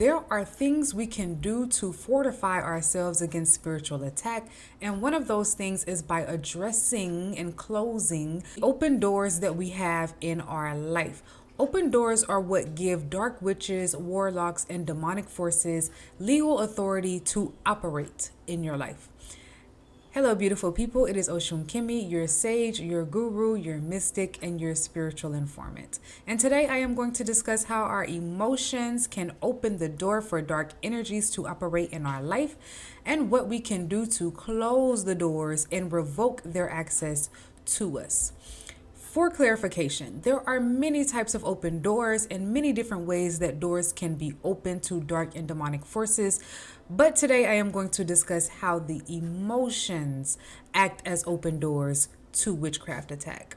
There are things we can do to fortify ourselves against spiritual attack, and one of those things is by addressing and closing open doors that we have in our life. Open doors are what give dark witches, warlocks, and demonic forces legal authority to operate in your life. Hello, beautiful people. It is Oshun Kimi, your sage, your guru, your mystic, and your spiritual informant. And today I am going to discuss how our emotions can open the door for dark energies to operate in our life and what we can do to close the doors and revoke their access to us. For clarification, there are many types of open doors and many different ways that doors can be opened to dark and demonic forces. But today I am going to discuss how the emotions act as open doors to witchcraft attack.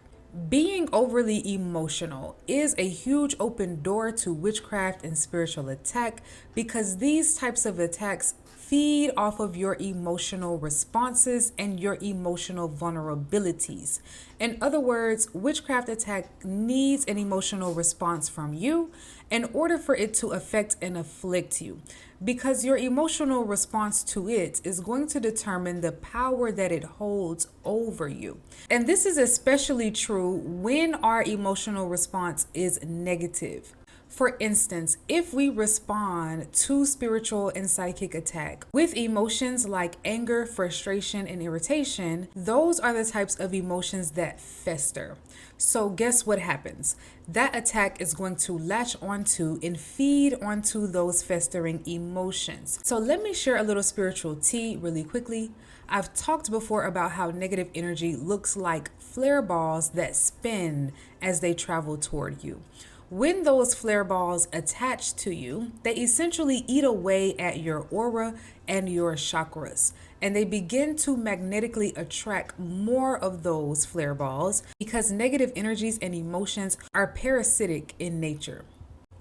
Being overly emotional is a huge open door to witchcraft and spiritual attack because these types of attacks feed off of your emotional responses and your emotional vulnerabilities. In other words, witchcraft attack needs an emotional response from you in order for it to affect and afflict you, because your emotional response to it is going to determine the power that it holds over you. And this is especially true when our emotional response is negative. For instance, if we respond to spiritual and psychic attack with emotions like anger, frustration, and irritation, those are the types of emotions that fester. So guess what happens? That attack is going to latch onto and feed onto those festering emotions. So let me share a little spiritual tea really quickly. I've talked before about how negative energy looks like flare balls that spin as they travel toward you. When those flare balls attach to you, they essentially eat away at your aura and your chakras, and they begin to magnetically attract more of those flare balls because negative energies and emotions are parasitic in nature.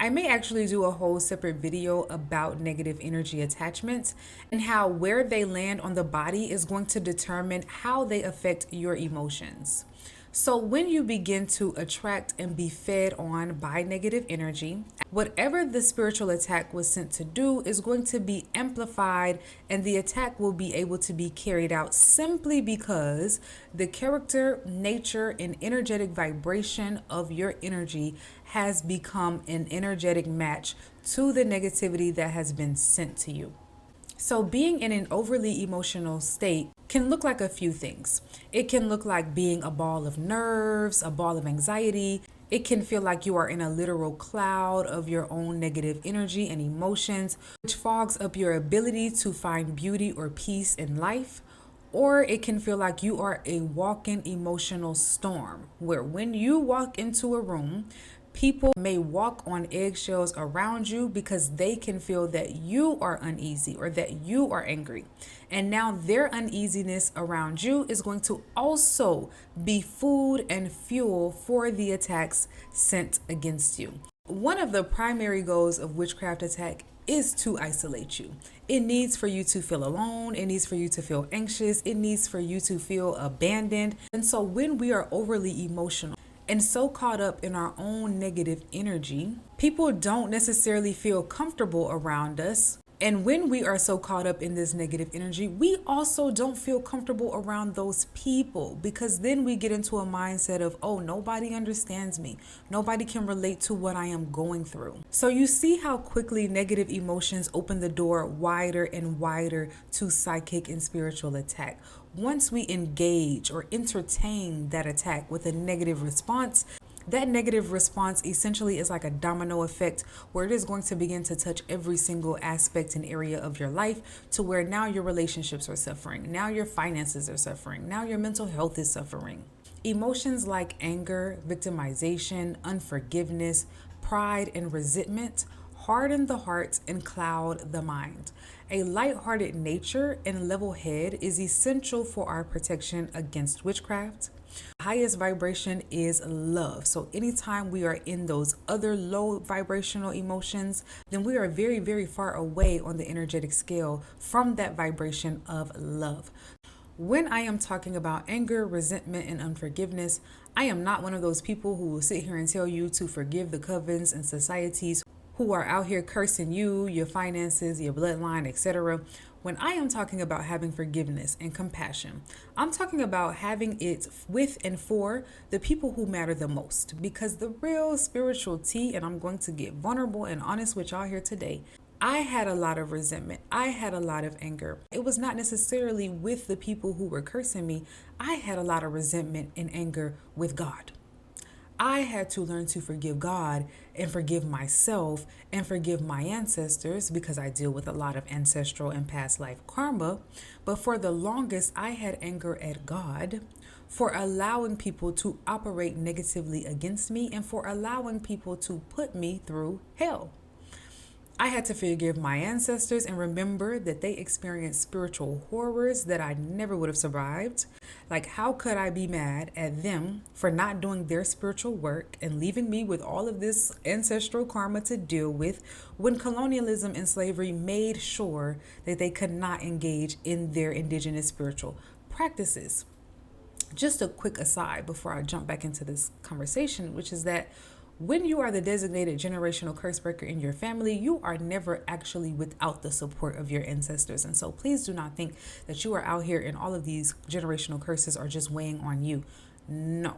I may actually do a whole separate video about negative energy attachments and how where they land on the body is going to determine how they affect your emotions. So when you begin to attract and be fed on by negative energy, whatever the spiritual attack was sent to do is going to be amplified, and the attack will be able to be carried out simply because the character, nature, and energetic vibration of your energy has become an energetic match to the negativity that has been sent to you. So being in an overly emotional state can look like a few things. It can look like being a ball of nerves, a ball of anxiety. It can feel like you are in a literal cloud of your own negative energy and emotions, which fogs up your ability to find beauty or peace in life. Or it can feel like you are a walking emotional storm, where when you walk into a room, people may walk on eggshells around you because they can feel that you are uneasy or that you are angry. And now their uneasiness around you is going to also be food and fuel for the attacks sent against you. One of the primary goals of witchcraft attack is to isolate you. It needs for you to feel alone. It needs for you to feel anxious. It needs for you to feel abandoned. And so when we are overly emotional and so caught up in our own negative energy, people don't necessarily feel comfortable around us. And when we are so caught up in this negative energy, we also don't feel comfortable around those people, because then we get into a mindset of, oh, nobody understands me. Nobody can relate to what I am going through. So you see how quickly negative emotions open the door wider and wider to psychic and spiritual attack. Once we engage or entertain that attack with a negative response, that negative response essentially is like a domino effect, where it is going to begin to touch every single aspect and area of your life, to where now your relationships are suffering, now your finances are suffering, now your mental health is suffering. Emotions like anger, victimization, unforgiveness, pride, and resentment harden the heart and cloud the mind. A light-hearted nature and level head is essential for our protection against witchcraft. Highest vibration is love. So anytime we are in those other low vibrational emotions, then we are very, very far away on the energetic scale from that vibration of love. When I am talking about anger, resentment, and unforgiveness, I am not one of those people who will sit here and tell you to forgive the covens and societies who are out here cursing you, your finances, your bloodline, etc. When I am talking about having forgiveness and compassion, I'm talking about having it with and for the people who matter the most. Because the real spiritual tea, and I'm going to get vulnerable and honest with y'all here today, I had a lot of resentment. I had a lot of anger. It was not necessarily with the people who were cursing me. I had a lot of resentment and anger with God. I had to learn to forgive God and forgive myself and forgive my ancestors because I deal with a lot of ancestral and past life karma. But for the longest, I had anger at God for allowing people to operate negatively against me and for allowing people to put me through hell. I had to forgive my ancestors and remember that they experienced spiritual horrors that I never would have survived. Like, how could I be mad at them for not doing their spiritual work and leaving me with all of this ancestral karma to deal with when colonialism and slavery made sure that they could not engage in their indigenous spiritual practices? Just a quick aside before I jump back into this conversation, which is that when you are the designated generational curse breaker in your family, you are never actually without the support of your ancestors. And so please do not think that you are out here and all of these generational curses are just weighing on you. No.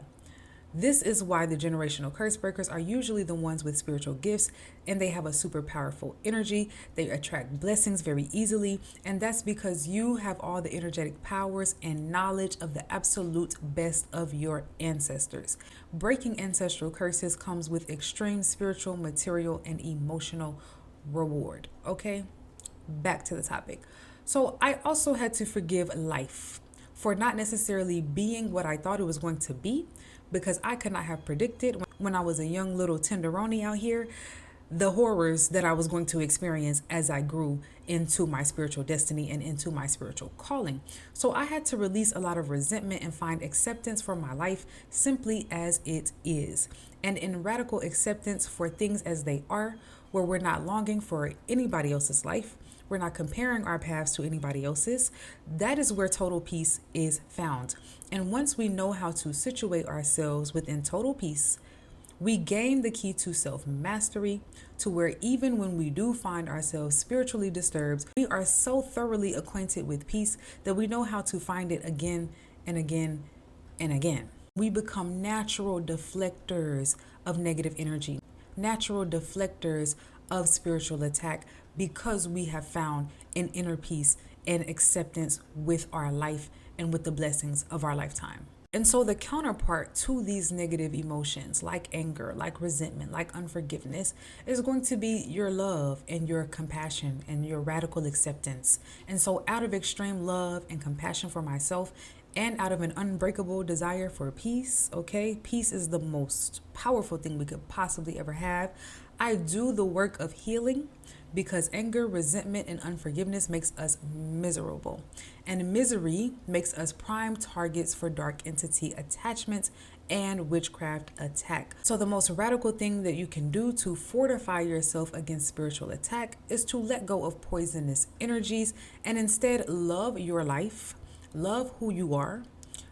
This is why the generational curse breakers are usually the ones with spiritual gifts, and they have a super powerful energy. They attract blessings very easily, and that's because you have all the energetic powers and knowledge of the absolute best of your ancestors. Breaking ancestral curses comes with extreme spiritual, material, and emotional reward. Okay, back to the topic. So I also had to forgive life for not necessarily being what I thought it was going to be, because I could not have predicted when I was a young little tenderoni out here the horrors that I was going to experience as I grew into my spiritual destiny and into my spiritual calling. So I had to release a lot of resentment and find acceptance for my life simply as it is. And in radical acceptance for things as they are, where we're not longing for anybody else's life, we're not comparing our paths to anybody else's, that is where total peace is found. And once we know how to situate ourselves within total peace, we gain the key to self-mastery, to where even when we do find ourselves spiritually disturbed, we are so thoroughly acquainted with peace that we know how to find it again and again and again. We become natural deflectors of negative energy, natural deflectors of spiritual attack, because we have found an inner peace and acceptance with our life and with the blessings of our lifetime. And so the counterpart to these negative emotions, like anger, like resentment, like unforgiveness, is going to be your love and your compassion and your radical acceptance. And so out of extreme love and compassion for myself, and out of an unbreakable desire for peace, okay? Peace is the most powerful thing we could possibly ever have. I do the work of healing because anger, resentment, and unforgiveness makes us miserable. And misery makes us prime targets for dark entity attachments and witchcraft attack. So the most radical thing that you can do to fortify yourself against spiritual attack is to let go of poisonous energies and instead love your life, love who you are,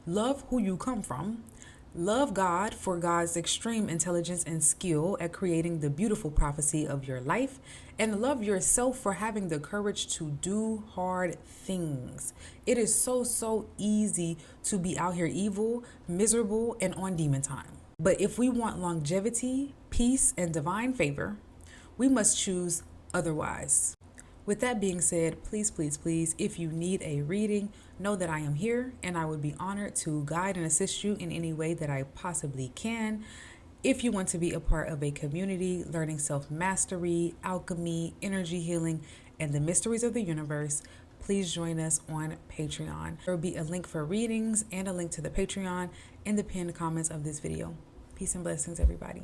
love who you come from, love God for God's extreme intelligence and skill at creating the beautiful prophecy of your life, and love yourself for having the courage to do hard things. It is so easy to be out here evil, miserable, and on demon time. But if we want longevity, peace, and divine favor, we must choose otherwise. With that being said, please, if you need a reading, know that I am here and I would be honored to guide and assist you in any way that I possibly can. If you want to be a part of a community learning self-mastery, alchemy, energy healing, and the mysteries of the universe, please join us on Patreon. There will be a link for readings and a link to the Patreon in the pinned comments of this video. Peace and blessings, everybody.